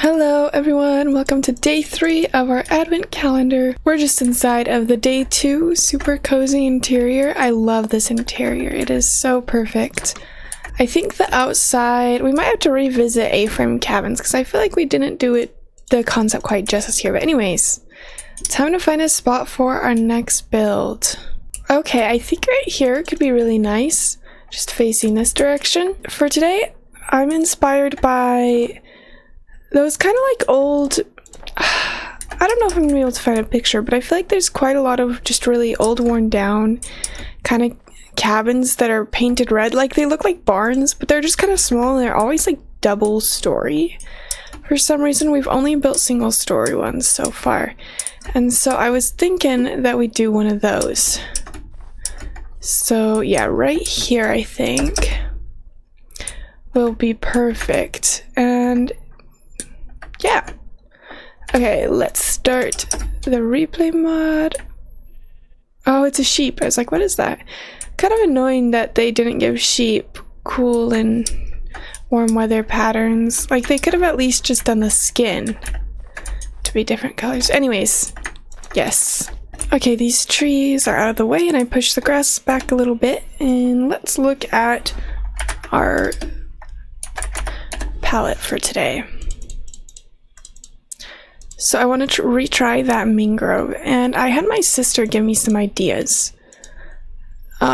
Hello everyone, welcome to day 3 of our advent calendar. We're just inside of the day 2 super cozy interior. I love this interior, it is so perfect. I think the outside, we might have to revisit A-frame cabins because I feel like we didn't do the concept quite justice here. But anyways, time to find a spot for our next build. Okay, I think right here could be really nice, just facing this direction. For today, I'm inspired by those kind of like old, I don't know if I'm gonna be able to find a picture, but I feel like there's quite a lot of just really old, worn down kind of cabins that are painted red. Like they look like barns, but they're just kind of small and they're always like double story. For some reason, we've only built single story ones so far. And so I was thinking that we'd do one of those. So yeah, right here I think will be perfect. And yeah. Okay, let's start the replay mod. Oh, it's a sheep. I was like, what is that? Kind of annoying that they didn't give sheep cool and warm weather patterns. Like, they could have at least just done the skin to be different colors. Anyways, yes. Okay, these trees are out of the way and I push the grass back a little bit. And let's look at our palette for today. So I wanted to retry that mangrove, and I had my sister give me some ideas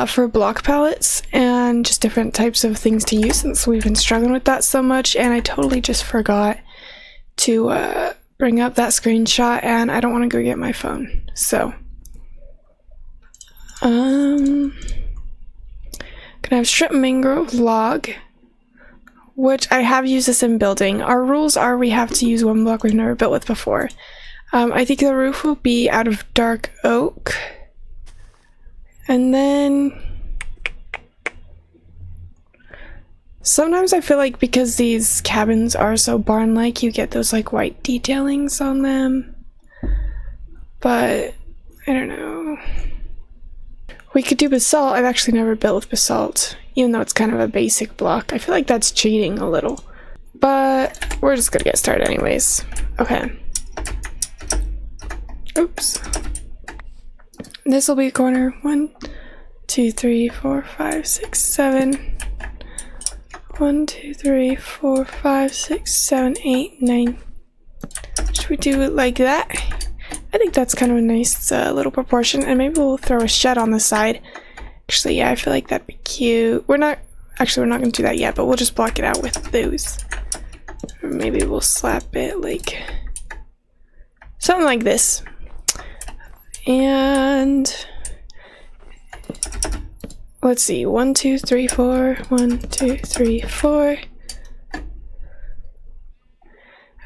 for block palettes and just different types of things to use since we've been struggling with that so much, and I totally just forgot to bring up that screenshot, and I don't want to go get my phone. So gonna have strip mangrove log, which I have used this in building. Our rules are we have to use one block we've never built with before. I think the roof will be out of dark oak. And then sometimes I feel like because these cabins are so barn-like, you get those like white detailings on them. But I don't know. We could do basalt. I've actually never built with basalt, even though it's kind of a basic block. I feel like that's cheating a little. But we're just gonna get started anyways. Okay. Oops. This will be corner 1, 2, 3, 4, 5, 6, 7. 1, 2, 3, 4, 5, 6, 7, 8, 9. Should we do it like that? I think that's kind of a nice little proportion, and maybe we'll throw a shed on the side. Actually, yeah, I feel like that'd be cute. We're not gonna do that yet, but we'll just block it out with those. Or maybe we'll slap it like something like this. And let's see, 1, 2, 3, 4. 1, 2, 3, 4.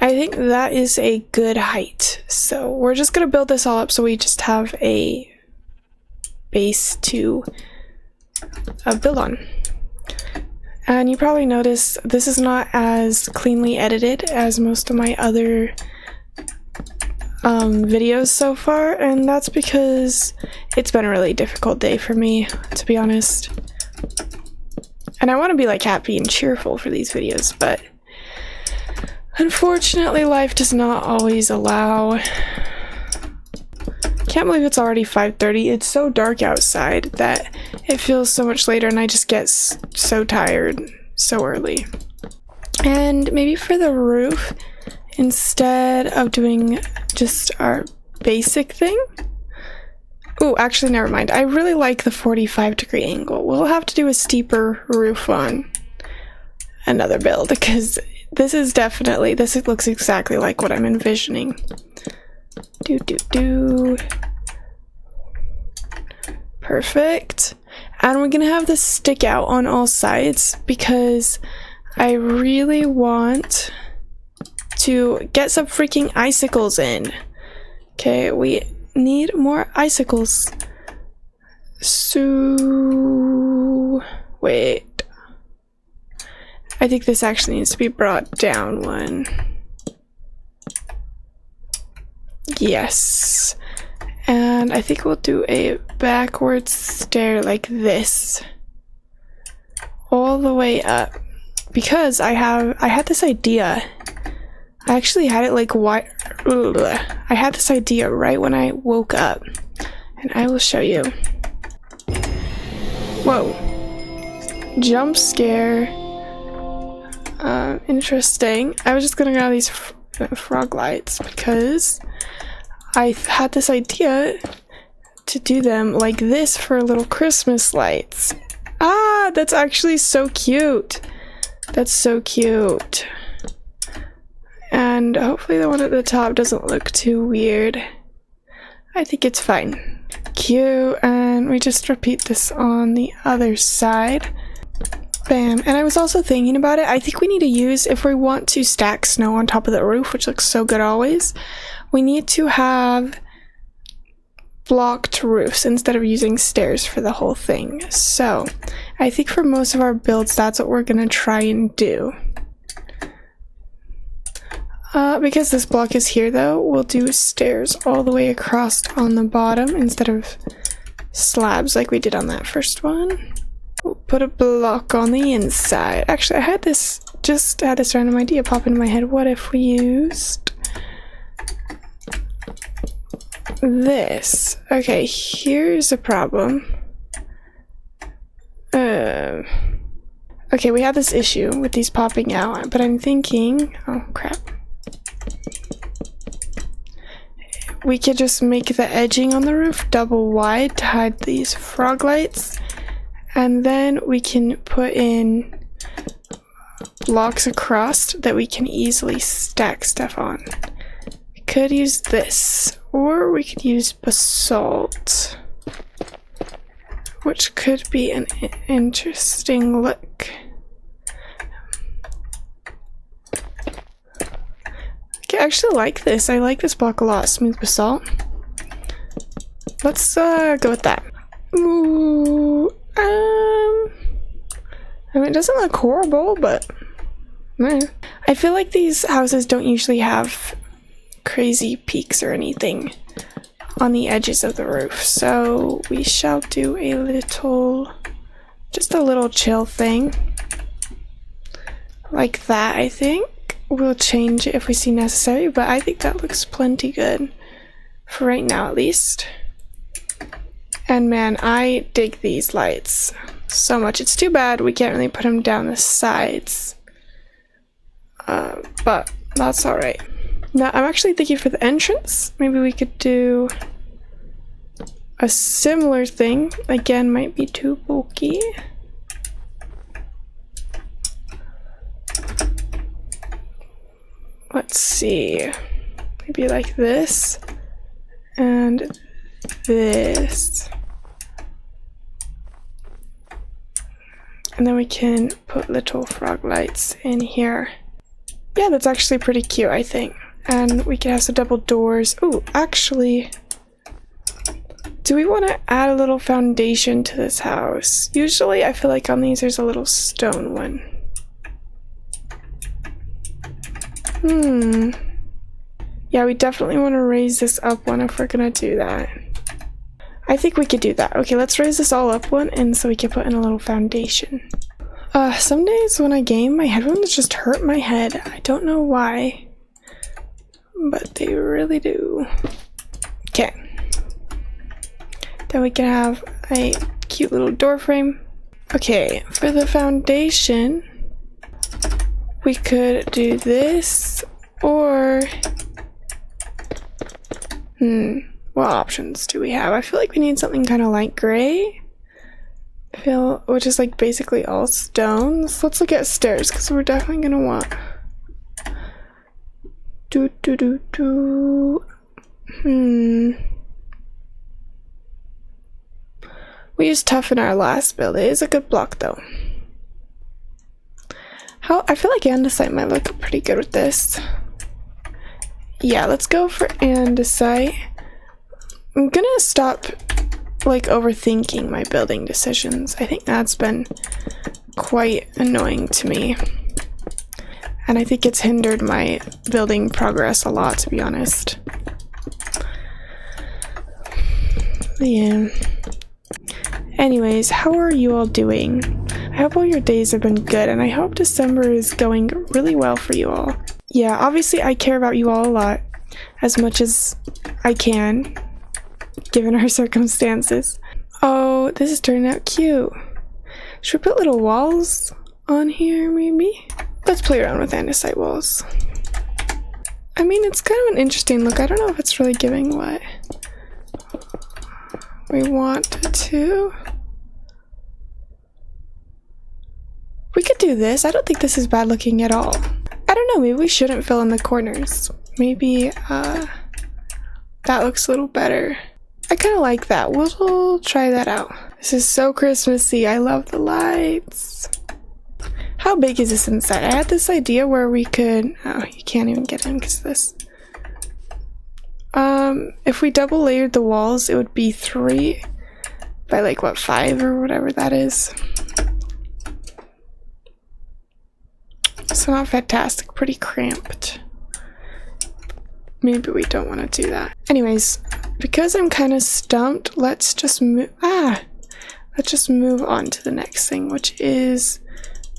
I think that is a good height. So we're just gonna build this all up so we just have a base to build on. And you probably noticed this is not as cleanly edited as most of my other videos so far, and that's because it's been a really difficult day for me, to be honest. And I want to be like happy and cheerful for these videos, but unfortunately life does not always allow. Can't believe it's already 5:30. It's so dark outside that it feels so much later and I just get so tired so early. And maybe for the roof, instead of doing just our basic thing. Oh, actually never mind. I really like the 45-degree angle. We'll have to do a steeper roof on another build because this looks exactly like what I'm envisioning. Perfect. And we're gonna have this stick out on all sides because I really want to get some freaking icicles in. Okay, we need more icicles. So wait. I think this actually needs to be brought down one. Yes. And I think we'll do a backwards stair like this. All the way up. Because I had this idea I actually had it like I had this idea right when I woke up, and I will show you. Whoa. Jump scare. Interesting. I was just gonna grab these frog lights because I had this idea to do them like this for little Christmas lights. Ah, that's actually so cute. That's so cute. And hopefully the one at the top doesn't look too weird. I think it's fine. Cute. And we just repeat this on the other side. Bam. And I was also thinking about it. I think we need to use, if we want to stack snow on top of the roof, which looks so good always, we need to have blocked roofs instead of using stairs for the whole thing. So I think for most of our builds, that's what we're gonna try and do. Because this block is here though, we'll do stairs all the way across on the bottom instead of slabs like we did on that first one. We'll put a block on the inside. Actually, I had this random idea pop into my head. What if we used this? Okay, here's a problem. Okay, we have this issue with these popping out, but I'm thinking, oh crap. We could just make the edging on the roof double wide to hide these frog lights, and then we can put in blocks across that we can easily stack stuff on. We could use this, or we could use basalt, which could be an interesting look. I actually like this. I like this block a lot. Smooth basalt. Let's go with that. Ooh, I mean, it doesn't look horrible, but I feel like these houses don't usually have crazy peaks or anything on the edges of the roof, so we shall do a little, just a little chill thing like that. I think we'll change it if we see necessary, but I think that looks plenty good for right now at least. And man, I dig these lights so much. It's too bad we can't really put them down the sides, but that's alright. Now I'm actually thinking for the entrance, maybe we could do a similar thing. Again, might be too bulky. Let's see, maybe like this and this. And then we can put little frog lights in here. Yeah, that's actually pretty cute, I think. And we can have some double doors. Ooh, actually, do we want to add a little foundation to this house? Usually I feel like on these there's a little stone one. Yeah, we definitely want to raise this up one if we're gonna do that. I think we could do that. Okay, let's raise this all up one, and so we can put in a little foundation. Some days when I game, my headphones just hurt my head. I don't know why, but they really do. Okay. Then we can have a cute little door frame. Okay, for the foundation, we could do this, or what options do we have? I feel like we need something kind of light gray, which is like basically all stones. Let's look at stairs because we're definitely gonna want we used tough in our last build. It is a good block though. I feel like andesite might look pretty good with this. Yeah, let's go for andesite. I'm gonna stop like overthinking my building decisions. I think that's been quite annoying to me, and I think it's hindered my building progress a lot, to be honest. But yeah. Anyways, how are you all doing? I hope all your days have been good, and I hope December is going really well for you all. Yeah, obviously I care about you all a lot, as much as I can, given our circumstances. Oh, this is turning out cute. Should we put little walls on here, maybe? Let's play around with andesite walls. I mean, it's kind of an interesting look. I don't know if it's really giving what we want it to. We could do this. I don't think this is bad looking at all. I don't know, maybe we shouldn't fill in the corners. Maybe that looks a little better. I kind of like that. We'll try that out. This is so Christmassy. I love the lights. How big is this inside? I had this idea where we could... Oh, you can't even get in because of this. If we double layered the walls, it would be 3 by like, what, 5 or whatever that is. So not fantastic, pretty cramped. Maybe we don't want to do that. Anyways, because I'm kind of stumped, let's just move on to the next thing, which is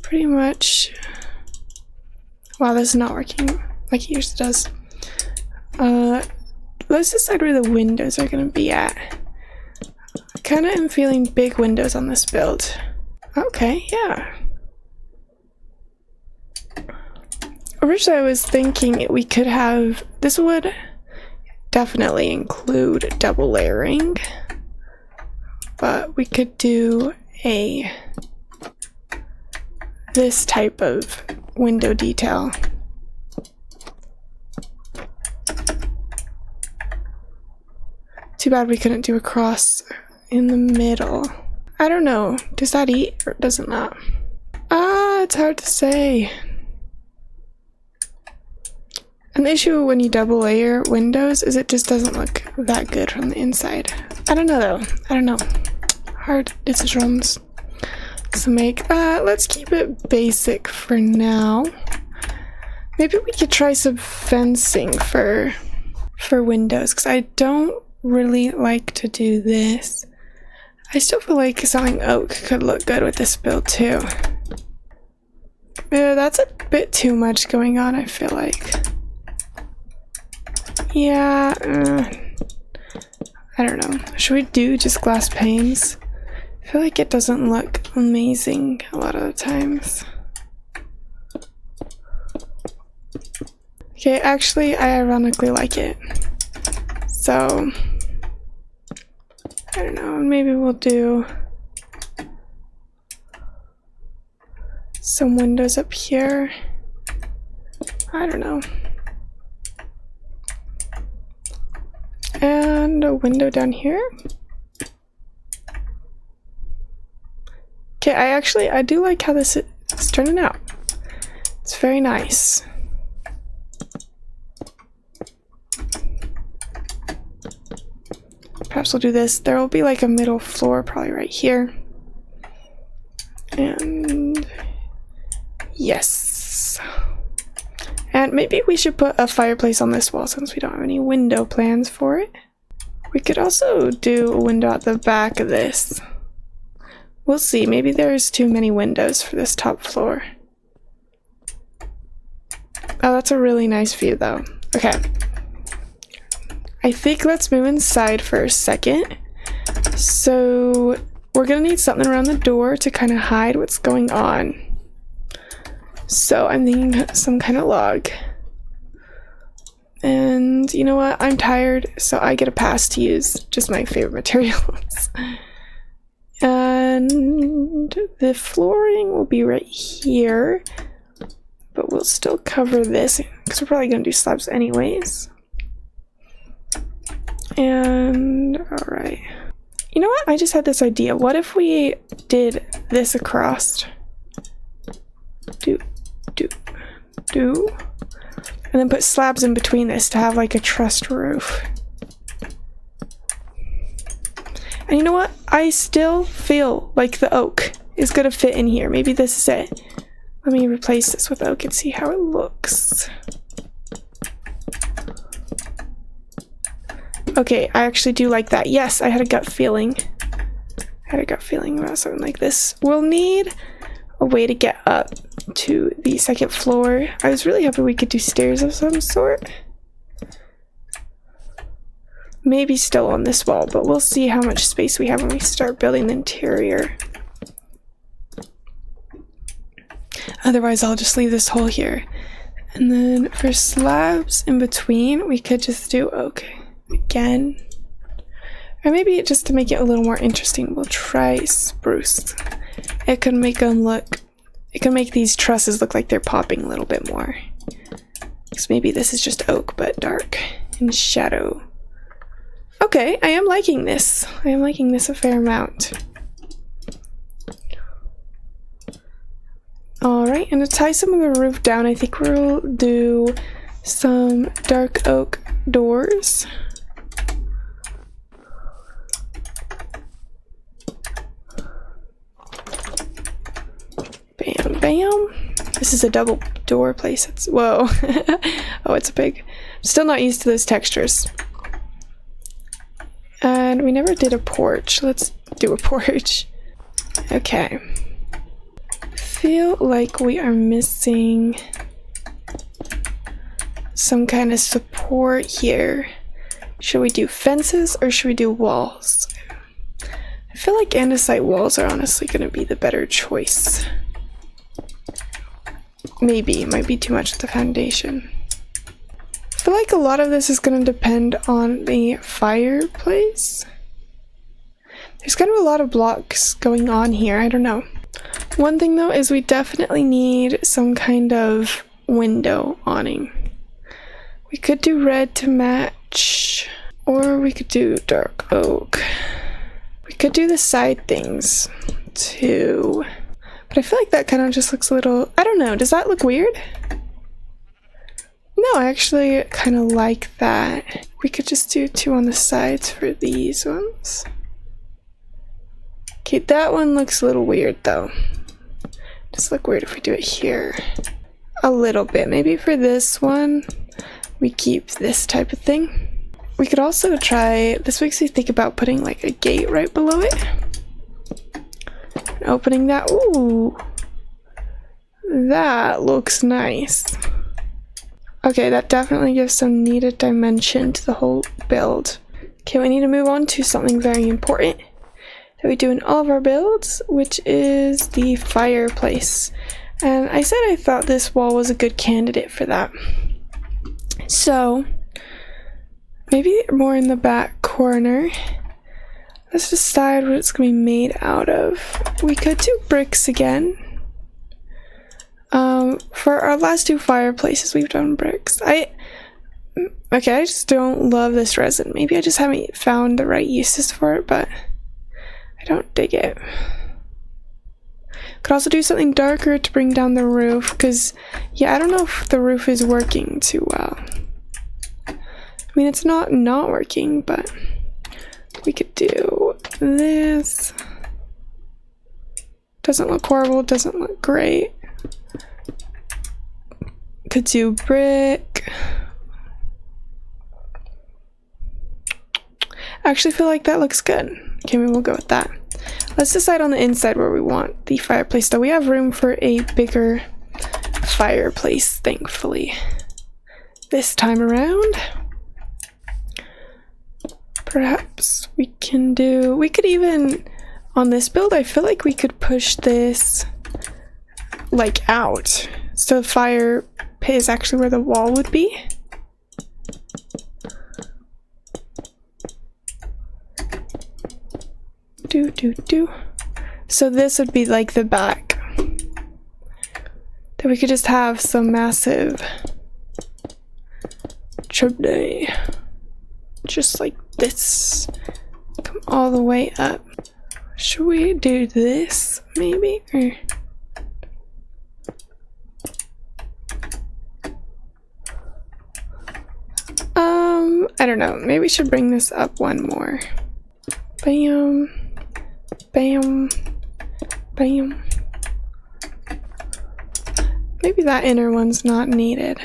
pretty much... Wow, this is not working like it usually does. Let's decide where the windows are going to be at. I kind of am feeling big windows on this build. Okay, yeah. Originally, I was thinking we could have... This would definitely include double layering. But we could do this type of window detail. Too bad we couldn't do a cross in the middle. I don't know. Does that eat or does it not? It's hard to say. And the issue when you double layer windows is it just doesn't look that good from the inside. I don't know though. I don't know. Hard decisions to make. Let's keep it basic for now. Maybe we could try some fencing for windows, because I don't really like to do this. I still feel like something oak could look good with this build too. Yeah, that's a bit too much going on, I feel like. Yeah, I don't know. Should we do just glass panes? I feel like it doesn't look amazing a lot of the times. Okay, actually, I ironically like it. So, I don't know, maybe we'll do some windows up here. I don't know. And a window down here. Okay, I do like how this is turning out. It's very nice. Perhaps we'll do this. There will be like a middle floor probably right here. And yes. And maybe we should put a fireplace on this wall since we don't have any window plans for it. We could also do a window at the back of this. We'll see. Maybe there's too many windows for this top floor. Oh, that's a really nice view though. Okay. I think let's move inside for a second. So we're gonna need something around the door to kind of hide what's going on. So I'm thinking some kind of log. And you know what? I'm tired, so I get a pass to use just my favorite materials. And the flooring will be right here, but we'll still cover this because we're probably gonna do slabs anyways. And all right, you know what? I just had this idea. What if we did this across? Do, and then put slabs in between this to have like a trussed roof. And you know what? I still feel like the oak is gonna fit in here. Maybe this is it. Let me replace this with oak and see how it looks. Okay, I actually do like that. Yes, I had a gut feeling. I had a gut feeling about something like this. We'll need a way to get up to the second floor. I was really hoping we could do stairs of some sort. Maybe still on this wall, but we'll see how much space we have when we start building the interior. Otherwise, I'll just leave this hole here. And then for slabs in between, we could just do oak again. Or maybe just to make it a little more interesting, we'll try spruce. It can make them look, it can make these trusses look like they're popping a little bit more. So maybe this is just oak, but dark and shadow. Okay, I am liking this. I am liking this a fair amount. Alright, and to tie some of the roof down, I think we'll do some dark oak doors. Bam, bam. This is a double door place. It's, whoa. Oh, it's big. I'm still not used to those textures. And we never did a porch. Let's do a porch. Okay. Feel like we are missing some kind of support here. Should we do fences or should we do walls? I feel like andesite walls are honestly going to be the better choice. Maybe, it might be too much of the foundation. I feel like a lot of this is going to depend on the fireplace. There's kind of a lot of blocks going on here, I don't know. One thing though is we definitely need some kind of window awning. We could do red to match, or we could do dark oak. We could do the side things too. But I feel like that kind of just looks a little, I don't know, does that look weird? No, I actually kind of like that. We could just do two on the sides for these ones. Okay, that one looks a little weird though. Just look weird if we do it here. A little bit. Maybe for this one, we keep this type of thing. We could also try, this makes me think about putting like a gate right below it. And opening that. Ooh. That looks nice. Okay, that definitely gives some needed dimension to the whole build. Okay, we need to move on to something very important that we do in all of our builds, which is the fireplace. And I said I thought this wall was a good candidate for that. So, maybe more in the back corner. Let's decide what it's going to be made out of. We could do bricks again. For our last two fireplaces, we've done bricks. Okay, I just don't love this resin. Maybe I just haven't found the right uses for it, but I don't dig it. Could also do something darker to bring down the roof, because, yeah, I don't know if the roof is working too well. I mean, it's not working, but we could do this. Doesn't look horrible, doesn't look great. Could do brick. I actually feel like that looks good. Okay, maybe we'll go with that. Let's decide on the inside where we want the fireplace, though. We have room for a bigger fireplace, thankfully, this time around. Perhaps we can do, we could even, on this build, I feel like we could push this like out. So the fire pit is actually where the wall would be. So this would be like the back. Then we could just have some massive chimney. Just like this. Come all the way up. Should we do this maybe? Or I don't know. Maybe we should bring this up one more. Bam. Bam. Bam. Maybe that inner one's not needed.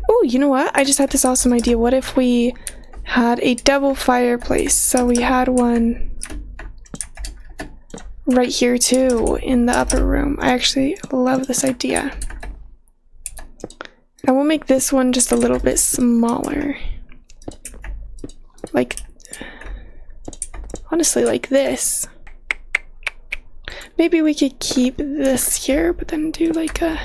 Oh, you know what? I just had this awesome idea. What if we had a double fireplace? So we had one right here too in the upper room. I actually love this idea. I will make this one just a little bit smaller. Like, honestly, like this. Maybe we could keep this here, but then do like a...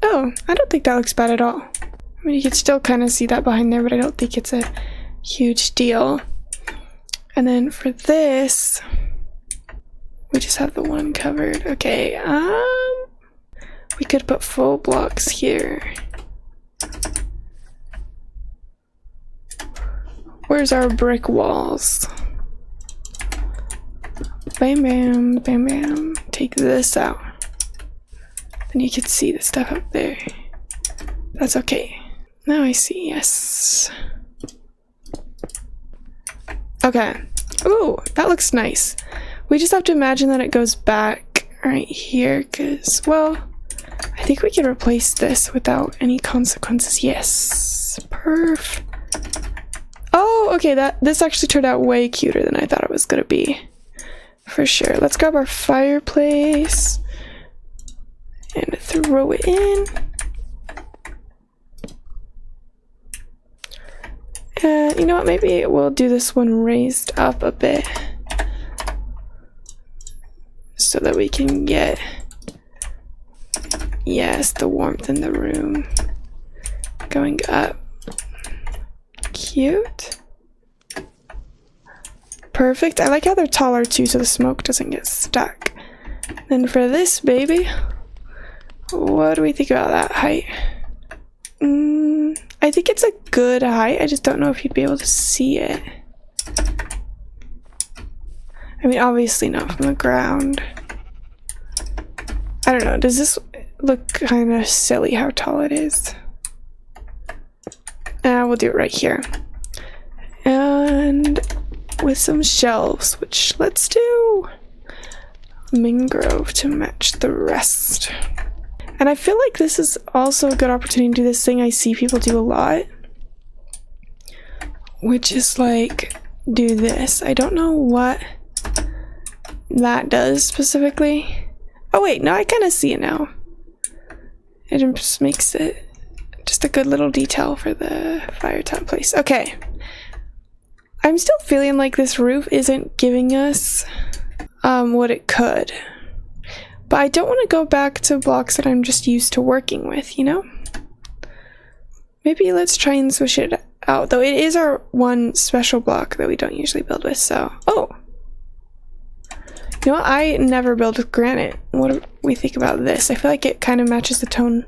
Oh, I don't think that looks bad at all. I mean, you can still kind of see that behind there, but I don't think it's a huge deal. And then for this, we just have the one covered. Okay, we could put full blocks here. Where's our brick walls? Bam, bam, bam, bam. Take this out. Then you can see the stuff up there. That's okay. Now I see, yes. Okay. Ooh, that looks nice. We just have to imagine that it goes back right here, because, well, I think we can replace this without any consequences. Yes. Perf. Oh, okay, this actually turned out way cuter than I thought it was gonna be. For sure. Let's grab our fireplace and throw it in. And you know what, maybe we'll do this one raised up a bit so that we can get, yes, the warmth in the room going up. Cute. Perfect. I like how they're taller too, so the smoke doesn't get stuck. Then for this baby, what do we think about that height? I think it's a good height. I just don't know if you'd be able to see it. I mean, obviously not from the ground. I don't know. Does this look kind of silly how tall it is? We'll do it right here. And with some shelves, which let's do mangrove to match the rest. And I feel like this is also a good opportunity to do this thing I see people do a lot, which is like do this. I don't know what that does specifically. Oh wait, no, I kind of see it now. It just makes it just a good little detail for the fire top place. Okay. I'm still feeling like this roof isn't giving us what it could. But I don't want to go back to blocks that I'm just used to working with, you know? Maybe let's try and switch it out. Though it is our one special block that we don't usually build with, so... Oh! You know what? I never build with granite. What do we think about this? I feel like it kind of matches the tone.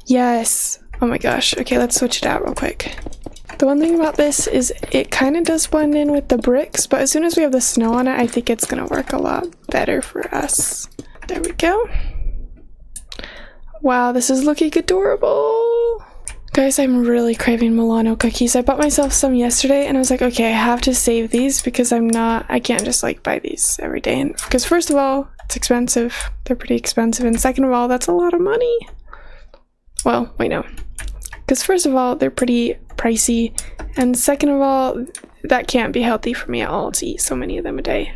Yes! Oh my gosh. Okay, let's switch it out real quick. The one thing about this is it kind of does blend in with the bricks, but as soon as we have the snow on it, I think it's going to work a lot better for us. There we go. Wow, this is looking adorable. Guys, I'm really craving Milano cookies. I bought myself some yesterday and I was like, okay, I have to save these because I can't just like buy these every day. And because first of all, it's expensive. They're pretty expensive. And second of all, that's a lot of money. Well, wait, no. Because first of all, they're pretty pricey. And second of all, that can't be healthy for me at all to eat so many of them a day.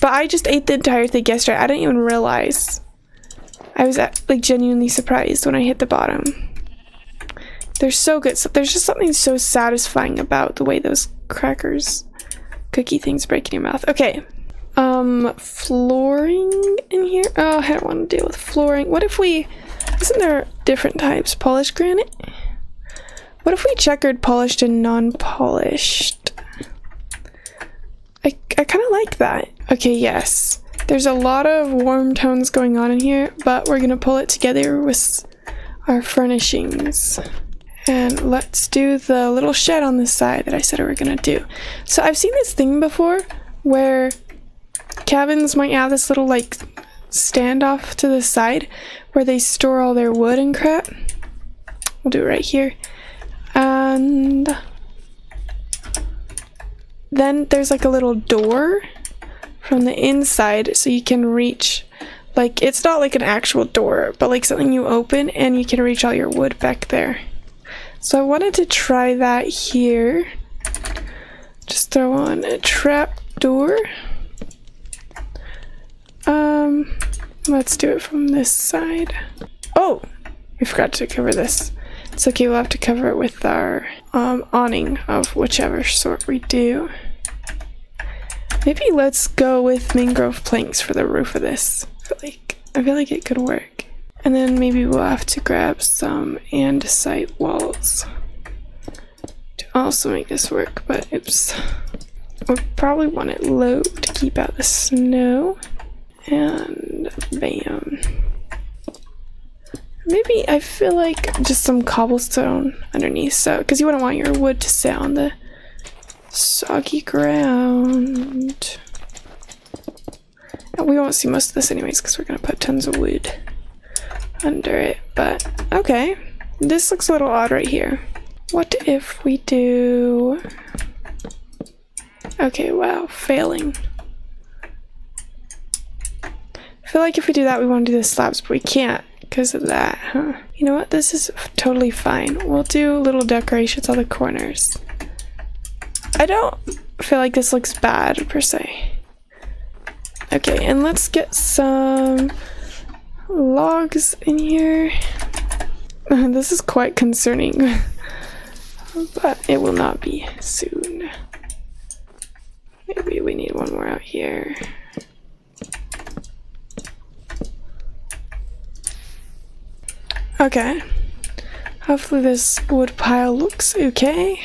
But I just ate the entire thing yesterday. I didn't even realize. I was like genuinely surprised when I hit the bottom. They're so good. So there's just something so satisfying about the way those crackers, cookie things break in your mouth. Okay. Flooring in here? Oh, I don't want to deal with flooring. What if we... Isn't there different types? Polished granite? What if we checkered polished and non-polished? I kind of like that. Okay, yes. There's a lot of warm tones going on in here, but we're going to pull it together with our furnishings. And let's do the little shed on this side that I said we were going to do. So I've seen this thing before where cabins might have this little like standoff to the side where they store all their wood and crap. We'll do it right here. And then there's like a little door from the inside so you can reach, like, it's not like an actual door, but like something you open and you can reach all your wood back there. So I wanted to try that here. Just throw on a trap door. Let's do it from this side. Oh, we forgot to cover this. It's okay, we'll have to cover it with our awning of whichever sort we do. Maybe let's go with mangrove planks for the roof of this. I feel like it could work. And then maybe we'll have to grab some andesite walls to also make this work, but oops. We'll probably want it low to keep out the snow. And bam. Maybe I feel like just some cobblestone underneath, so because you wouldn't want your wood to sit on the soggy ground. And we won't see most of this anyways because we're gonna put tons of wood under it, but okay. This looks a little odd right here. What if we do... Okay, wow, failing. I feel like if we do that, we want to do the slabs, but we can't because of that, huh? You know what? This is totally fine. We'll do little decorations on the corners. I don't feel like this looks bad, per se. Okay, and let's get some logs in here. This is quite concerning, but it will not be soon. Maybe we need one more out here. Okay, hopefully this wood pile looks okay.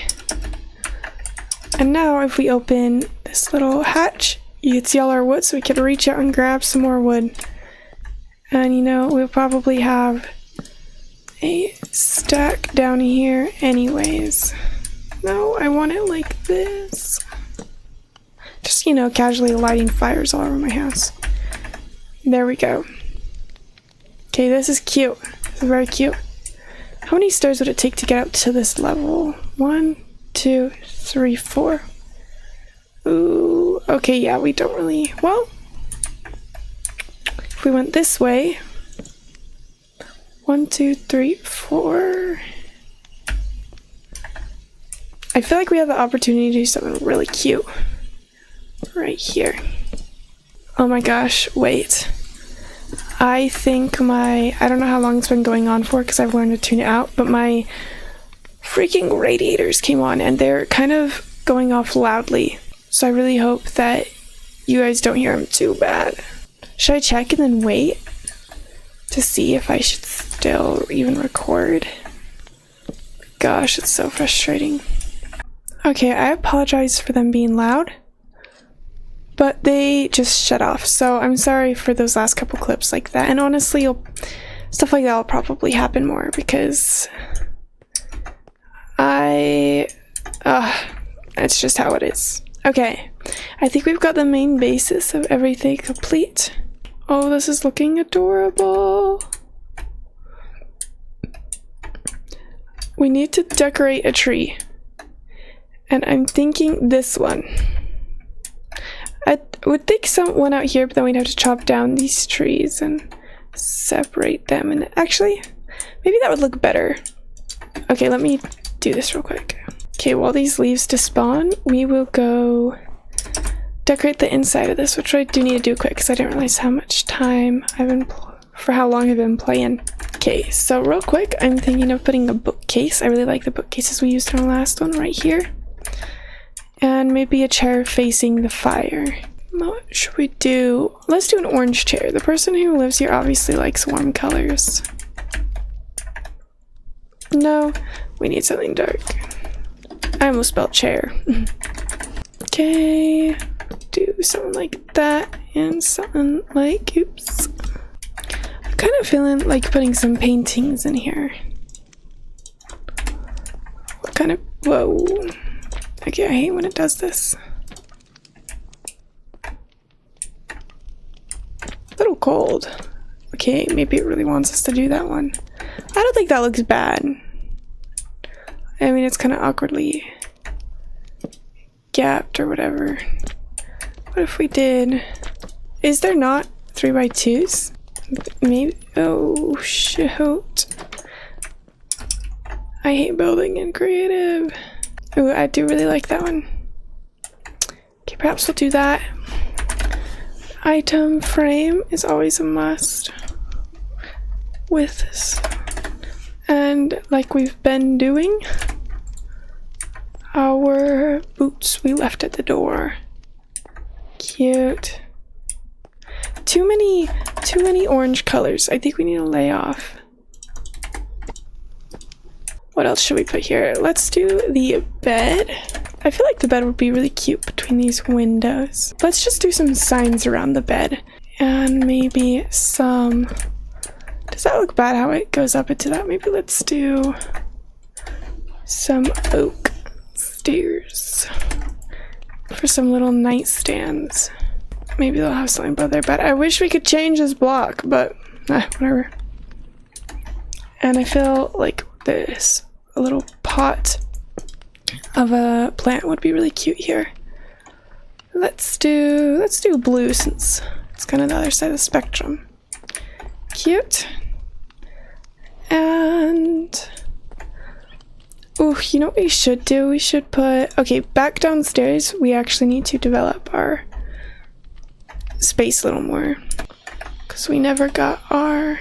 And now if we open this little hatch, you can see all our wood, so we can reach out and grab some more wood. And you know, we'll probably have a stack down here anyways. No, I want it like this. Just, you know, casually lighting fires all over my house. There we go. Okay, this is cute. This is very cute. How many stairs would it take to get up to this level? 1, 2, 3, 4. Ooh, okay, yeah, we don't really... Well, if we went this way... 1, 2, 3, 4... I feel like we have the opportunity to do something really cute. Right here. Oh my gosh, wait. I think I don't know how long it's been going on for because I've learned to tune it out, but my freaking radiators came on and they're kind of going off loudly. So I really hope that you guys don't hear them too bad. Should I check and then wait to see if I should still even record? Gosh, it's so frustrating. Okay, I apologize for them being loud, but they just shut off, so I'm sorry for those last couple clips like that. And honestly, stuff like that will probably happen more because it's just how it is. Okay, I think we've got the main basis of everything complete. Oh, this is looking adorable. We need to decorate a tree, and I'm thinking this one. I would think one out here, but then we'd have to chop down these trees and separate them. And actually, maybe that would look better. Okay, let me do this real quick. Okay, while these leaves despawn, we will go decorate the inside of this, which I do need to do quick because I didn't realize how much time for how long I've been playing. Okay, so real quick, I'm thinking of putting a bookcase. I really like the bookcases we used in the last one right here. And maybe a chair facing the fire. What should we do? Let's do an orange chair. The person who lives here obviously likes warm colors. No, we need something dark. I almost spelled chair. Okay, do something like that and something like, oops. I'm kind of feeling like putting some paintings in here. What kind of, whoa. Okay, I hate when it does this. A little cold. Okay, maybe it really wants us to do that one. I don't think that looks bad. I mean, it's kind of awkwardly gapped or whatever. What if we did... Is there not 3x2s? Maybe... Oh, shoot. I hate building in creative. Ooh, I do really like that one. Okay, perhaps we'll do that. Item frame is always a must with this. And like we've been doing, our boots we left at the door. Cute. Too many orange colors. I think we need to lay off. What else should we put here? Let's do the bed. I feel like the bed would be really cute between these windows. Let's just do some signs around the bed. And maybe some... Does that look bad how it goes up into that? Maybe let's do some oak stairs for some little nightstands. Maybe they'll have something above their bed. I wish we could change this block, but whatever. And I feel like this, a little pot of a plant would be really cute here. Let's do blue since it's kind of the other side of the spectrum. Cute. And ooh, you know what we should do? We should put, okay, back downstairs we actually need to develop our space a little more because we never got our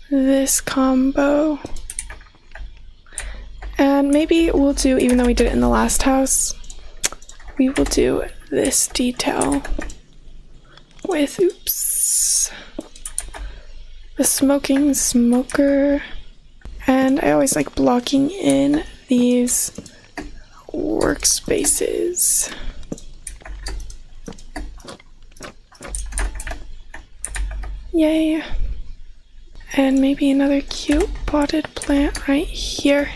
this combo. And maybe we'll do, even though we did it in the last house, we will do this detail with, oops, the smoking smoker. And I always like blocking in these workspaces. Yay. And maybe another cute potted plant right here.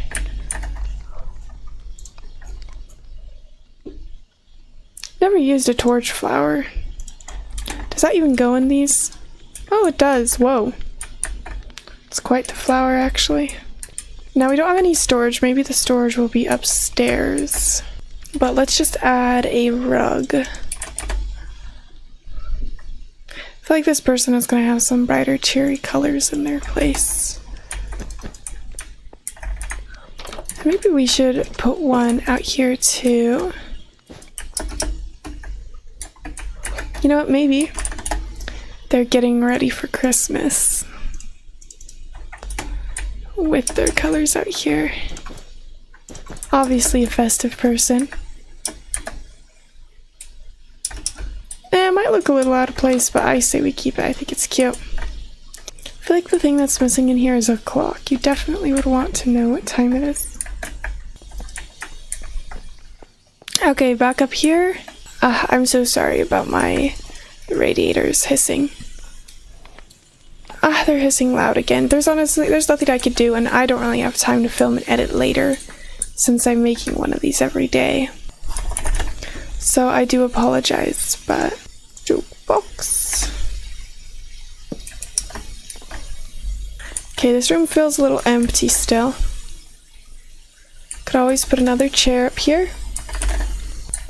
Never used a torch flower. Does that even go in these? Oh, it does. Whoa. It's quite the flower, actually. Now we don't have any storage. Maybe the storage will be upstairs. But let's just add a rug. I feel like this person is going to have some brighter cherry colors in their place. Maybe we should put one out here too. You know what, maybe they're getting ready for Christmas with their colors out here. Obviously a festive person. It might look a little out of place, but I say we keep it. I think it's cute. I feel like the thing that's missing in here is a clock. You definitely would want to know what time it is. Okay, back up here. I'm so sorry about my radiators hissing. They're hissing loud again. There's nothing I could do, and I don't really have time to film and edit later since I'm making one of these every day. So I do apologize, but jukebox. Okay, this room feels a little empty still. Could always put another chair up here.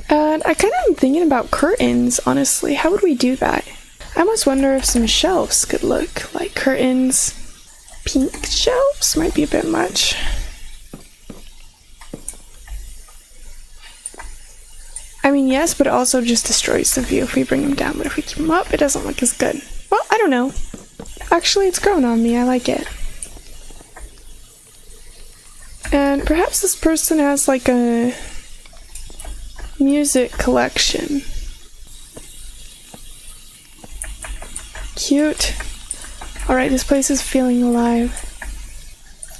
And I kind of am thinking about curtains, honestly. How would we do that? I almost wonder if some shelves could look like curtains. Pink shelves might be a bit much. I mean, yes, but it also just destroys the view if we bring them down. But if we keep them up, it doesn't look as good. Well, I don't know. Actually, it's grown on me. I like it. And perhaps this person has like a music collection. Cute. Alright, this place is feeling alive.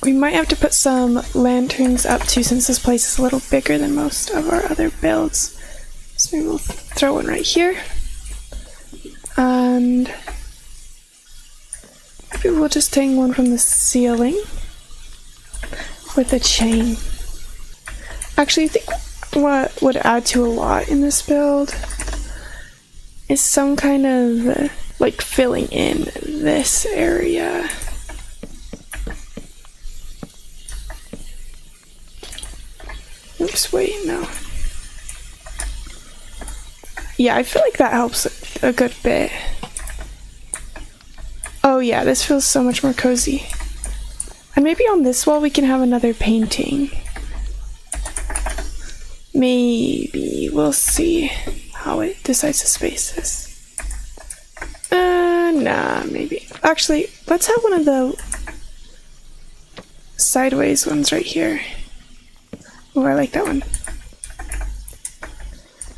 We might have to put some lanterns up too, since this place is a little bigger than most of our other builds. So maybe we'll throw one right here. And maybe we'll just hang one from the ceiling with a chain. Actually, I think what would add to a lot in this build is some kind of like filling in this area. Oops, wait, no. Yeah, I feel like that helps a good bit. Oh yeah, this feels so much more cozy. And maybe on this wall we can have another painting. Maybe. We'll see how it decides to space this. Nah, maybe. Actually, let's have one of the sideways ones right here. Oh, I like that one.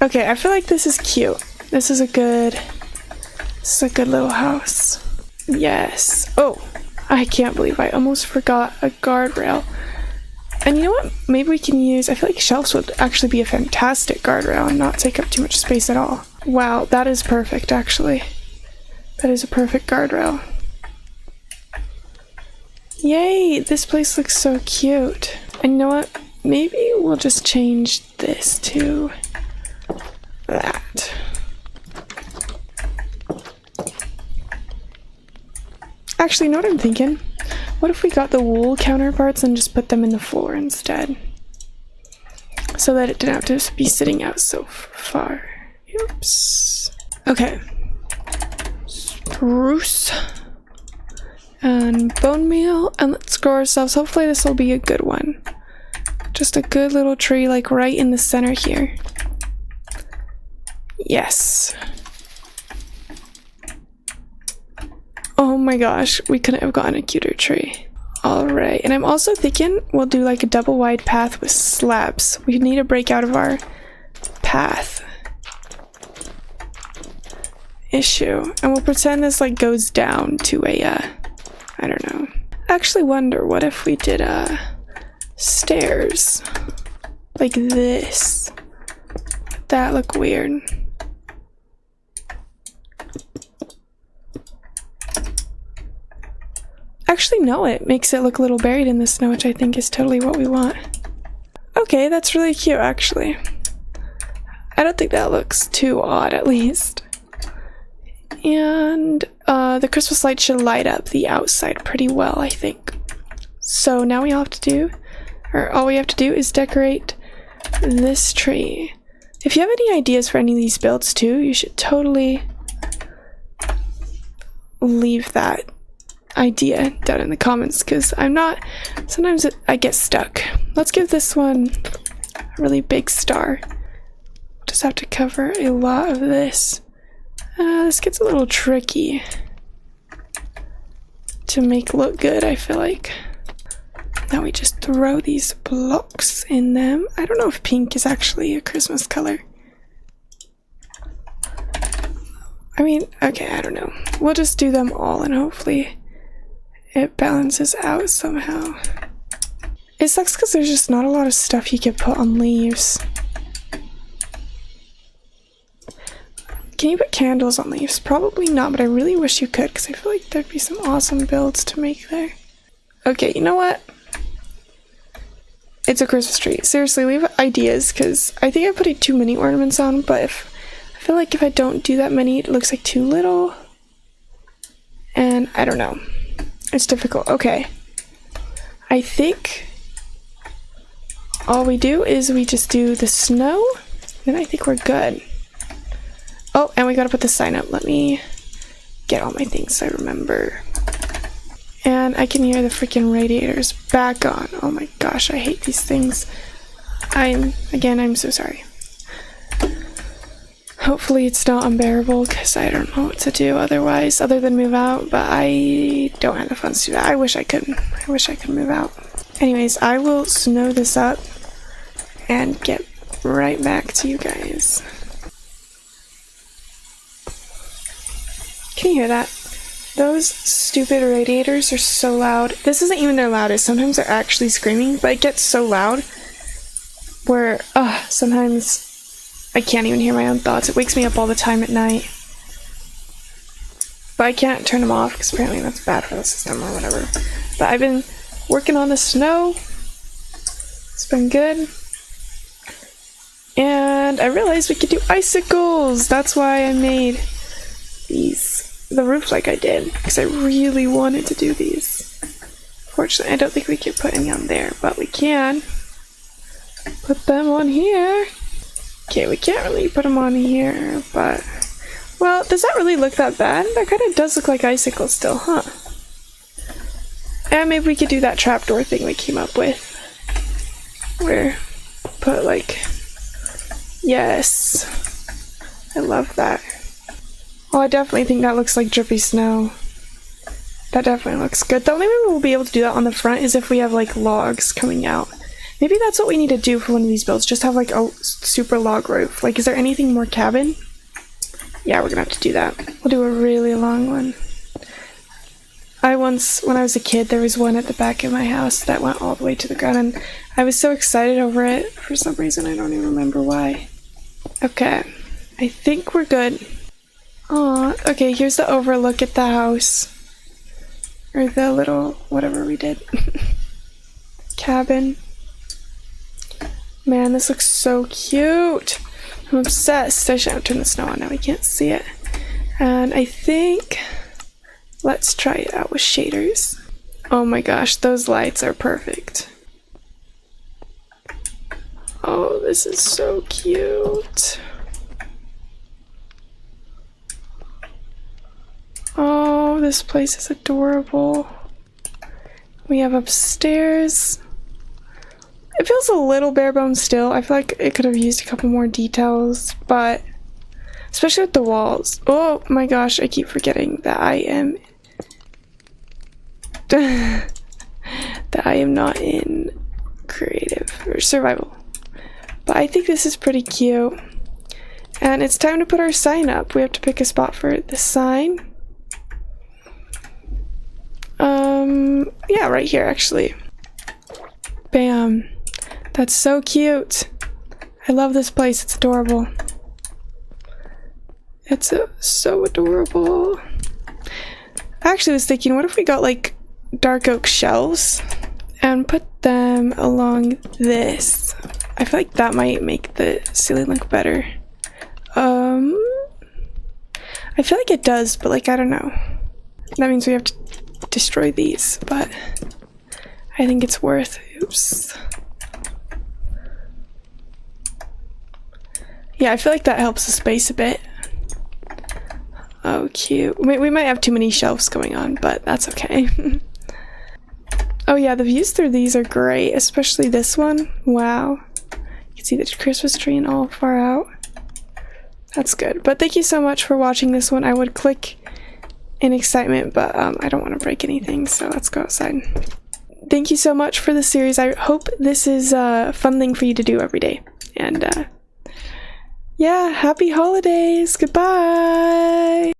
Okay, I feel like this is cute. This is a good little house. Yes. Oh, I can't believe I almost forgot a guardrail. And you know what? Maybe we can use, I feel like shelves would actually be a fantastic guardrail and not take up too much space at all. Wow, that is perfect actually. That is a perfect guardrail. Yay, this place looks so cute. And you know what? Maybe we'll just change this to that. Actually, you know what I'm thinking? What if we got the wool counterparts and just put them in the floor instead? So that it didn't have to be sitting out so far. Oops. Okay. Spruce. And bone meal. And let's grow ourselves. Hopefully this will be a good one. Just a good little tree like right in the center here. Yes. Oh my gosh, we couldn't have gotten a cuter tree. Alright, and I'm also thinking we'll do like a double wide path with slabs. We need to break out of our path issue. And we'll pretend this like goes down to a, I don't know. I actually wonder, what if we did, stairs? Like this. Would that look weird? Actually, no, it makes it look a little buried in the snow, which I think is totally what we want. Okay, that's really cute, actually. I don't think that looks too odd, at least. And the Christmas light should light up the outside pretty well, I think. So now all we have to do is decorate this tree. If you have any ideas for any of these builds too, you should totally leave that idea down in the comments, because sometimes I get stuck. Let's give this one a really big star. Just have to cover a lot of this. This gets a little tricky to make look good, I feel like. Now we just throw these blocks in them. I don't know if pink is actually a Christmas color. I mean, okay, I don't know. We'll just do them all and hopefully it balances out somehow. It sucks because there's just not a lot of stuff you could put on leaves. Can you put candles on leaves? Probably not, but I really wish you could because I feel like there'd be some awesome builds to make there. Okay, you know what? It's a Christmas tree. Seriously, leave ideas because I think I'm putting too many ornaments on, but I feel like if I don't do that many, it looks like too little. And I don't know. It's difficult. Okay. I think all we do is we just do the snow, and I think we're good. Oh, and we gotta put the sign up. Let me get all my things so I remember. And I can hear the freaking radiators back on. Oh my gosh, I hate these things. I'm so sorry. Hopefully it's not unbearable because I don't know what to do otherwise other than move out, but I don't have the funds to do that. I wish I could move out. Anyways, I will snow this up and get right back to you guys. Can you hear that? Those stupid radiators are so loud. This isn't even their loudest. Sometimes they're actually screaming, but it gets so loud where, sometimes I can't even hear my own thoughts. It wakes me up all the time at night. But I can't turn them off because apparently that's bad for the system or whatever. But I've been working on the snow. It's been good. And I realized we could do icicles. That's why I made the roof like I did, because I really wanted to do these. Fortunately, I don't think we can put any on there, but we can put them on here. Okay, we can't really put them on here, but well, does that really look that bad? That kind of does look like icicles still, huh? And maybe we could do that trapdoor thing we came up with, where put like Yes. I love that. Oh, I definitely think that looks like drippy snow. That definitely looks good. The only way we'll be able to do that on the front is if we have like logs coming out. Maybe that's what we need to do for one of these builds. Just have like a super log roof. Like, is there anything more cabin? Yeah, we're gonna have to do that. We'll do a really long one. When I was a kid, there was one at the back of my house that went all the way to the ground, and I was so excited over it for some reason. I don't even remember why. Okay, I think we're good. Aw, okay, here's the overlook at the house. Or the little, whatever we did. Cabin. Man, this looks so cute. I'm obsessed. I should have turned the snow on now. We can't see it. And I think, let's try it out with shaders. Oh my gosh, those lights are perfect. Oh, this is so cute. Oh, this place is adorable. We have upstairs. It feels a little bare bones still. I feel like it could have used a couple more details, but especially with the walls. Oh my gosh, I keep forgetting that I am not in creative or survival. But I think this is pretty cute. And it's time to put our sign up. We have to pick a spot for the sign. Yeah, right here actually. Bam. That's so cute. I love this place. It's adorable. It's so adorable. I actually was thinking, what if we got like dark oak shelves and put them along this? I feel like that might make the ceiling look better. I feel like it does, but like, I don't know. That means we have to destroy these, but I think it's worth. Oops. Yeah, I feel like that helps the space a bit. Oh, cute. We might have too many shelves going on, but that's okay. Oh yeah, the views through these are great, especially this one. Wow. You can see the Christmas tree and all far out. That's good. But thank you so much for watching this one. I would click in excitement, but I don't want to break anything, so let's go outside. Thank you so much for the series. I hope this is a fun thing for you to do every day. And yeah, happy holidays. Goodbye.